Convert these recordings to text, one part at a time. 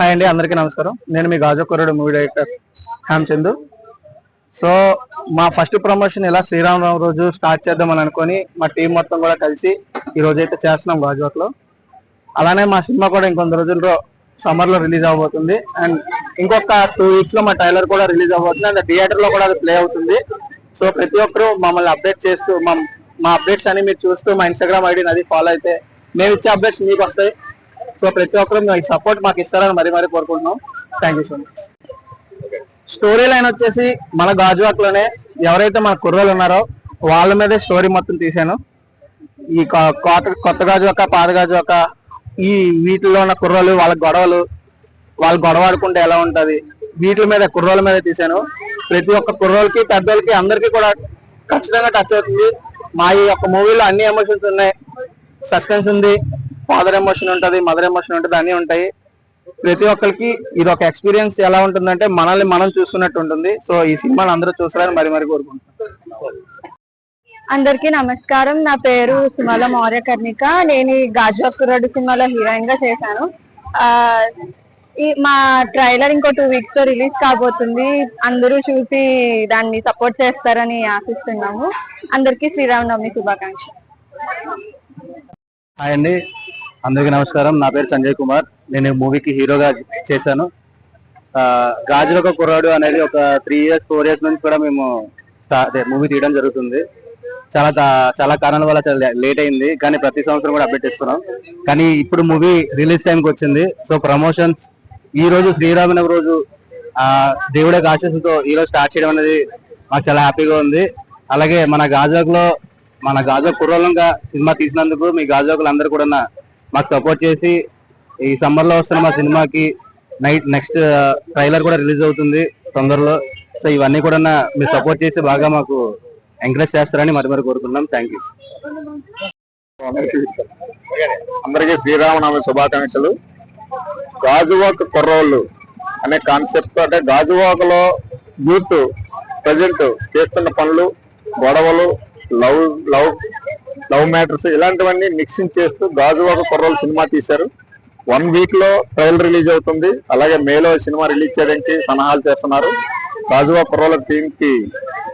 Hi అండి, అందరికీ నమస్కారం. నేను మీ గాజువాక మూవీ డైరెక్టర్ హ్యామ్ చందు. సో మా ఫస్ట్ ప్రమోషన్ ఇలా శ్రీరామనవమి రోజు స్టార్ట్ చేద్దామని అనుకొని మా టీం మొత్తం కూడా కలిసి ఈ రోజు అయితే చేస్తున్నాం గాజువాకలో. అలానే మా సినిమా కూడా ఇంకొన్ని రోజుల్లో సమ్మర్ లో రిలీజ్ అవబోతుంది. అండ్ ఇంకొక 2 weeks లో మా ట్రైలర్ కూడా రిలీజ్ అవబోతుంది. అండ్ థియేటర్ లో కూడా అది ప్లే అవుతుంది. సో ప్రతి ఒక్కరు మమ్మల్ని అప్డేట్ చేస్తూ మా అప్డేట్స్ అని మీరు చూస్తూ మా ఇన్స్టాగ్రామ్ ఐడిని అది ఫాలో అయితే మేము ఇచ్చే అప్డేట్స్ మీకు వస్తాయి. సో ప్రతి ఒక్కరు మీ సపోర్ట్ మాకు ఇస్తారని మరీ కోరుకుంటున్నాం. Thank you so much. Story line వచ్చేసి మన గాజువాకలోనే ఎవరైతే మన కుర్రోళ్ళు ఉన్నారో వాళ్ళ మీదే స్టోరీ మొత్తం తీసాను. ఈ కొత్త గాజువాక, పాత గాజువాక, ఈ వీటిలో ఉన్న కుర్రోళ్ళు వాళ్ళు గొడవాడుకుంటే ఎలా ఉంటది, వీటి మీద కుర్రోళ్ళ మీద తీసాను. ప్రతి ఒక్క కుర్రోళ్ళకి, పెద్దోళ్ళకి, అందరికీ కూడా ఖచ్చితంగా టచ్ అవుతుంది. మా ఈ యొక్క మూవీలో అన్ని ఎమోషన్స్ ఉన్నాయి. సస్పెన్స్ ఉంది, ఫాదర్ ఎమోషన్ ఉంటుంది, మదర్ ఎమోషన్ ఉంటుంది, అన్ని ఉంటాయి. ప్రతి ఒక్కరికి ఇది ఒక ఎక్స్పీరియన్స్ ఎలా ఉంటుందంటే మనల్ని మనం చూసుకున్నట్టు ఉంటుంది. సో ఈ సినిమాని అందరూ చూస్తారని మరీ కోరుకుంటున్నాను. అందరికీ నమస్కారం. నా పేరు సుమల మౌర్య కర్ణిక. నేను ఈ గాజువాక సినిమాలో హీరోయిన్ గా చేశాను. మా ట్రైలర్ ఇంకో 2 weeks లో రిలీజ్ కాబోతుంది. అందరూ చూసి దాన్ని సపోర్ట్ చేస్తారని ఆశిస్తున్నాము. అందరికీ శ్రీరామనవమి శుభాకాంక్షలు. హాయ్ అండి, అందరికీ నమస్కారం. నా పేరు సంజయ్ కుమార్. నేను మూవీకి హీరోగా చేశాను. గాజువాక కుర్రాడు అనేది ఒక 3 years 4 years నుంచి కూడా మేము మూవీ తీయడం జరుగుతుంది. చాలా కారణాల వల్ల లేట్ అయింది, కానీ ప్రతి సంవత్సరం కూడా అప్డేట్ ఇస్తున్నాం. కానీ ఇప్పుడు మూవీ రిలీజ్ టైంకి వచ్చింది. సో ప్రమోషన్స్ ఈ రోజు శ్రీరామనవమి రోజు దేవుడి ఆశీస్సుతో ఈ రోజు స్టార్ట్ చేయడం అనేది మాకు చాలా హ్యాపీగా ఉంది. అలాగే మన గాజువాక కుర్రోళ్ళంగా సినిమా తీసినందుకు మీ గాజువాకలు అందరూ కూడా మాకు సపోర్ట్ చేసి ఈ సమ్మర్ లో వస్తున్న మా సినిమాకి నెక్స్ట్ ట్రైలర్ కూడా రిలీజ్ అవుతుంది తొందరలో. సో ఇవన్నీ కూడా మీరు సపోర్ట్ చేసి బాగా మాకు ఎంకరేజ్ చేస్తారని మరీ కోరుకుంటున్నాం. Thank you. అందరికీ శ్రీరామనవమి శుభాకాంక్షలు. గాజువాక కుర్రోళ్ళు అనే కాన్సెప్ట్ అంటే గాజువాకలో యూత్ ప్రజెంట్ చేస్తున్న పనులు, గొడవలు, లవ్ మ్యాటర్స్ ఇలాంటివన్నీ మిక్సింగ్ చేస్తూ గాజువాక కుర్రోళ్ళు సినిమా తీశారు. 1 week లో ట్రైలర్ రిలీజ్ అవుతుంది. అలాగే మేలో సినిమా రిలీజ్ చేయడానికి సన్నాహాలు చేస్తున్నారు. గాజువాక కుర్రోళ్ళ టీం కి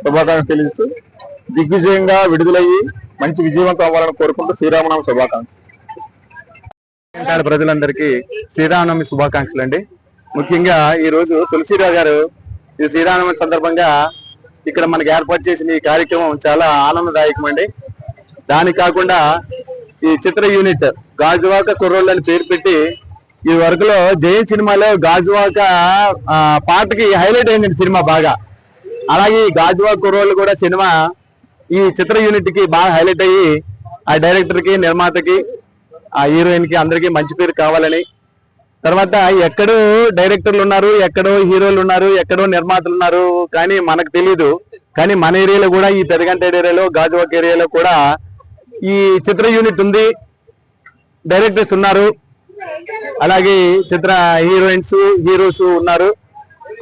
శుభాకాంక్షలు తెలుస్తూ దిగ్విజయంగా విడుదలయ్యి మంచి విజయవంతం అవ్వాలని కోరుకుంటూ శ్రీరామనవమి శుభాకాంక్షలు. ప్రజలందరికీ శ్రీరామనవమి శుభాకాంక్షలు అండి. ముఖ్యంగా ఈ రోజు తులసిరావు గారు ఈ శ్రీరామనవమి సందర్భంగా ఇక్కడ మనకి ఏర్పాటు చేసిన ఈ కార్యక్రమం చాలా ఆనందదాయకం అండి. దానికి కాకుండా ఈ చిత్ర యూనిట్ గాజువాక కుర్రోళ్ళు అని పేరు పెట్టి ఈ వరకులో జైన్ సినిమాలో గాజువాక పాటకి హైలైట్ అయింది సినిమా బాగా. అలాగే గాజువాక కుర్రోళ్ళు కూడా సినిమా ఈ చిత్ర యూనిట్ కి బాగా హైలైట్ అయ్యి ఆ డైరెక్టర్ కి, నిర్మాతకి, ఆ హీరోయిన్ కి అందరికీ మంచి పేరు కావాలని, తర్వాత ఎక్కడో డైరెక్టర్లు ఉన్నారు, ఎక్కడో హీరోలు ఉన్నారు, ఎక్కడో నిర్మాతలు ఉన్నారు, కానీ మనకు తెలీదు. కానీ మన ఏరియాలో కూడా ఈ పెదగంట ఏరియాలో గాజువాక ఏరియాలో కూడా ఈ చిత్ర యూనిట్ ఉంది, డైరెక్టర్స్ ఉన్నారు, అలాగే చిత్ర హీరోస్ ఉన్నారు.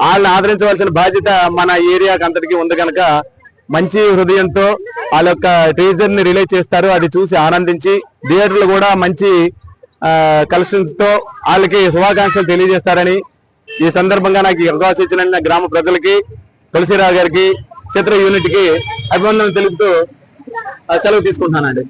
వాళ్ళని ఆదరించవలసిన బాధ్యత మన ఏరియాకి అంతటికీ ఉంది కనుక మంచి హృదయంతో వాళ్ళ యొక్క టీజర్ ని రిలీజ్ చేస్తారు. అది చూసి ఆనందించి థియేటర్లు కూడా మంచి కలెక్షన్స్ తో వాళ్ళకి శుభాకాంక్షలు తెలియజేస్తారని ఈ సందర్భంగా నాకు అవకాశం ఇచ్చిన గ్రామ ప్రజలకి, తులసిరావు గారికి, చిత్ర యూనిట్ కి అభినందనలు తెలుపుతూ సెలవు తీసుకుంటున్నానండి.